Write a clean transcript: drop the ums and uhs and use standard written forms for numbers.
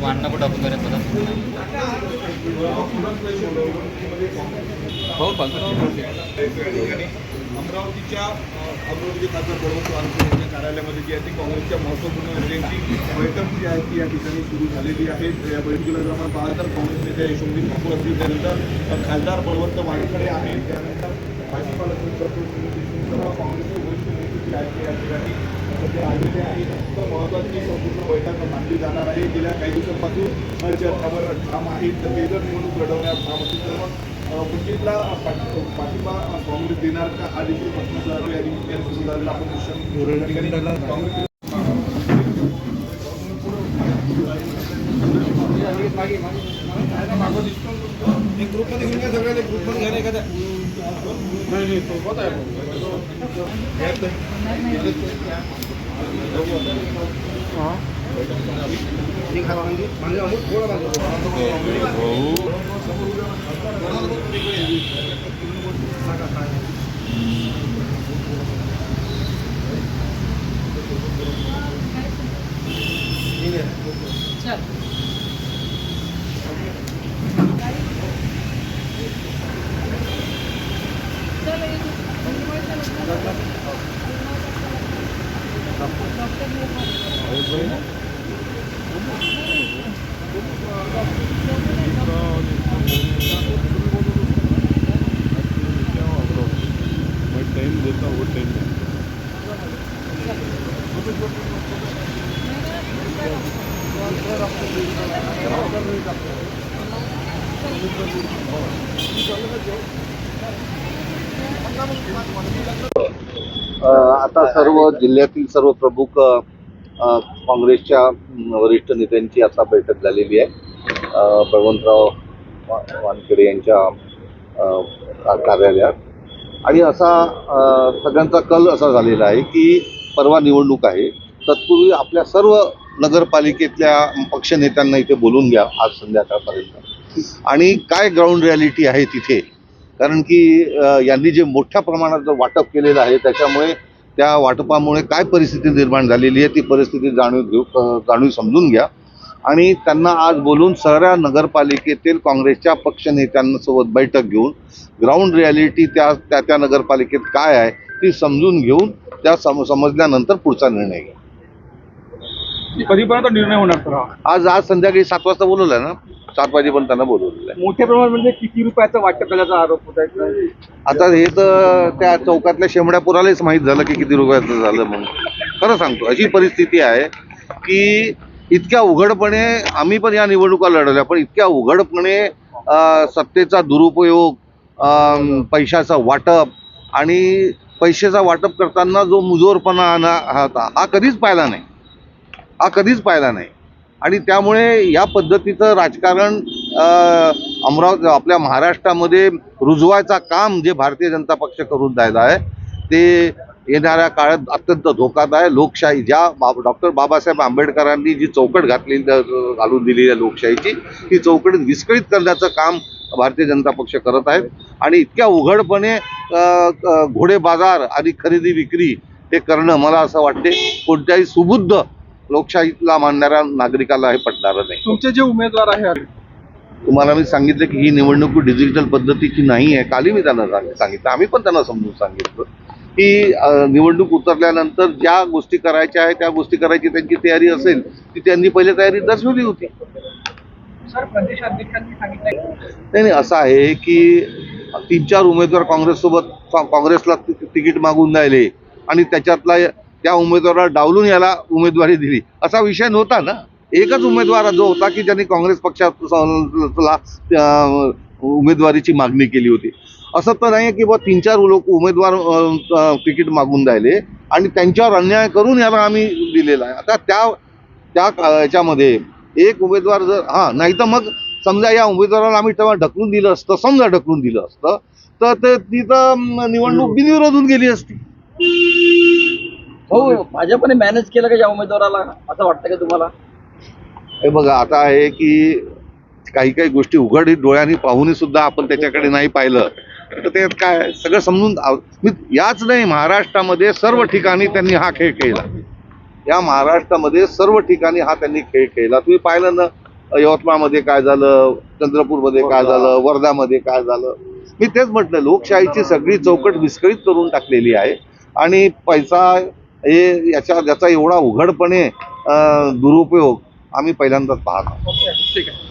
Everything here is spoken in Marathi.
वाढणं कुठं आपण करत होता अमरावतीच्या खासदार बळवंत वानखेडे यांच्या कार्यालयामध्ये जी आहे ती काँग्रेसच्या महत्त्वपूर्ण नेत्यांची बैठक जी आहे ती या ठिकाणी सुरू झालेली आहे. या बैठकीला जर आपण पाहिलं तर काँग्रेस नेते यशवंत ठाकूर असतील, त्यानंतर खासदार बळवंत वानखेडे आहेत, त्यानंतर भाजपा काँग्रेसचे वरिष्ठ नेते जे आहेत या ठिकाणी सध्या आलेले आहेत. तर महत्त्वाची संपूर्ण बैठक मांडली जाणार आहे. गेल्या काही दिवसांपासून चर्चावर ठाम आहेत. तर ते जर निवडणूक लढवण्यास ठाम असतील तर मग वंचितला पाठिंबा काँग्रेस देणार का हा देखील प्रश्न सुरू झालेला आपण ग्रुपमध्ये घेऊन सगळ्या ग्रुपमध्ये घ्या एखाद्या नाही सोबत आहे टाइम देता वो टाइम आता सर्व जिल्ह्यातील सर्व प्रमुख काँग्रेसच्या वरिष्ठ नेत्यांची आता बैठक झालेली आहे. बळवंतराव वानखेडे यांच्या कार्यालयात आणि असा सगळ्यांचा कल असा झालेला आहे की परवा निवडणूक आहे, तत्पूर्वी आपल्या सर्व नगरपालिकेतल्या पक्षनेत्यांना इथे बोलून घ्या आज संध्याकाळपर्यंत आणि काय ग्राउंड रियालिटी आहे तिथे, कारण की यांनी जे मोठ्या प्रमाणात वाटप केलेलं आहे त्याच्यामुळे त्या वाटपामुळे काय परिस्थिती निर्माण झालेली आहे ती परिस्थिती जाणून समजून घ्या आणि त्यांना आज बोलून सगळ्या नगरपालिकेतील काँग्रेसच्या पक्षनेत्यांसोबत बैठक घेऊन ग्राउंड रियालिटी त्या नगरपालिकेत काय आहे ती समजून घेऊन त्या समजल्यानंतर पुढचा निर्णय घ्या. कधीपर्यंत निर्णय होणार सर? आज संध्याकाळी 7 वाजता बोलवलं ना, 7 वाजेपर्यंत त्यांना बोलवलेलं आहे. मोठ्या प्रमाणात म्हणजे किती रुपयाचं वाटप केल्याचा आरोप होत आहे? आता हे तर त्या चौकातल्या शेंबड्यापुरालाच माहीत झालं की किती रुपयाचं झालं म्हणून. खरं सांगतो अशी परिस्थिती आहे की इतक्या उघडपणे आम्ही पण या निवडणुका लढवल्या, पण इतक्या उघडपणे सत्तेचा दुरुपयोग, पैशाचं वाटप आणि पैशाचा वाटप करताना जो मुजोरपणा हा कधीच पाहिला नाही आणि त्यामुळे या पद्धतीचं राजकारण अमरावती आपल्या महाराष्ट्रामध्ये रुजवायचा काम जे भारतीय जनता पक्ष करून राहिला आहे ते येणाऱ्या काळात अत्यंत धोकादायक आहे. लोकशाही ज्या डॉक्टर बाबासाहेब आंबेडकरांनी जी चौकट घालून दिलेली आहे लोकशाहीची, ती चौकट विस्कळीत करण्याचं काम भारतीय जनता पक्ष करत आहे आणि इतक्या उघडपणे घोडे बाजार आणि खरेदी विक्री हे करणं मला असं वाटते कोणत्याही सुबुद्ध लोकशाहीला मानणाऱ्या नागरिकाला हे पटणार नाही. तुमचे जे उमेदवार आहेत तुम्हाला मी सांगितलं की ही निवडणूक डिजिटल पद्धतीची नाही आहे. कालही मी त्यांना सांगितलं, आम्ही पण त्यांना समजून सांगितलं की निवडणूक उतरल्यानंतर ज्या गोष्टी करायच्या आहेत त्या गोष्टी करायची त्यांची तयारी असेल ती त्यांनी पहिले तयारी दर्शवली होती. सर प्रदेशाध्यक्षांनी सांगितलं नाही असं आहे की 3-4 उमेदवार काँग्रेसला तिकीट मागून राहिले आणि त्याच्यातला त्या उमेदवाराला डावलून याला उमेदवारी दिली असा विषय नव्हता ना. एकच उमेदवार जो होता की ज्यांनी काँग्रेस पक्षाला उमेदवारीची मागणी केली होती. असं तर नाही की बा 3-4 लोक उमेदवार तिकीट मागून राहिले आणि त्यांच्यावर अन्याय करून याला आम्ही दिलेला आहे. आता त्या याच्यामध्ये एक उमेदवार जर नाही तर मग समजा या उमेदवाराला आम्ही तेव्हा ढकलून दिलं असतं, समजा ढकलून दिलं असतं तर ते तिथं निवडणूक बिनविरोध होऊन गेली असती. हो, भाजपने मॅनेज केलं का या उमेदवाराला असं वाटतं का तुम्हाला? हे बघा आता आहे की काही गोष्टी उघड डोळ्यांनी पाहूनही सुद्धा आपण त्याच्याकडे नाही पाहिलं तर ते काय सगळं समजून मी याच नाही महाराष्ट्रामध्ये सर्व ठिकाणी त्यांनी हा खेळ खेळला. या महाराष्ट्रामध्ये सर्व ठिकाणी हा त्यांनी खेळ खेळला. तुम्ही पाहिलं ना यवतमाळमध्ये काय झालं, चंद्रपूरमध्ये काय झालं, वर्ध्यामध्ये काय झालं. मी तेच म्हटलं लोकशाहीची सगळी चौकट विस्कळीत करून टाकलेली आहे आणि पैसा हे याचा एवढा उघडपणे दुरुपयोग आम्ही पहिल्यांदाच पाहतो. ठीक आहे.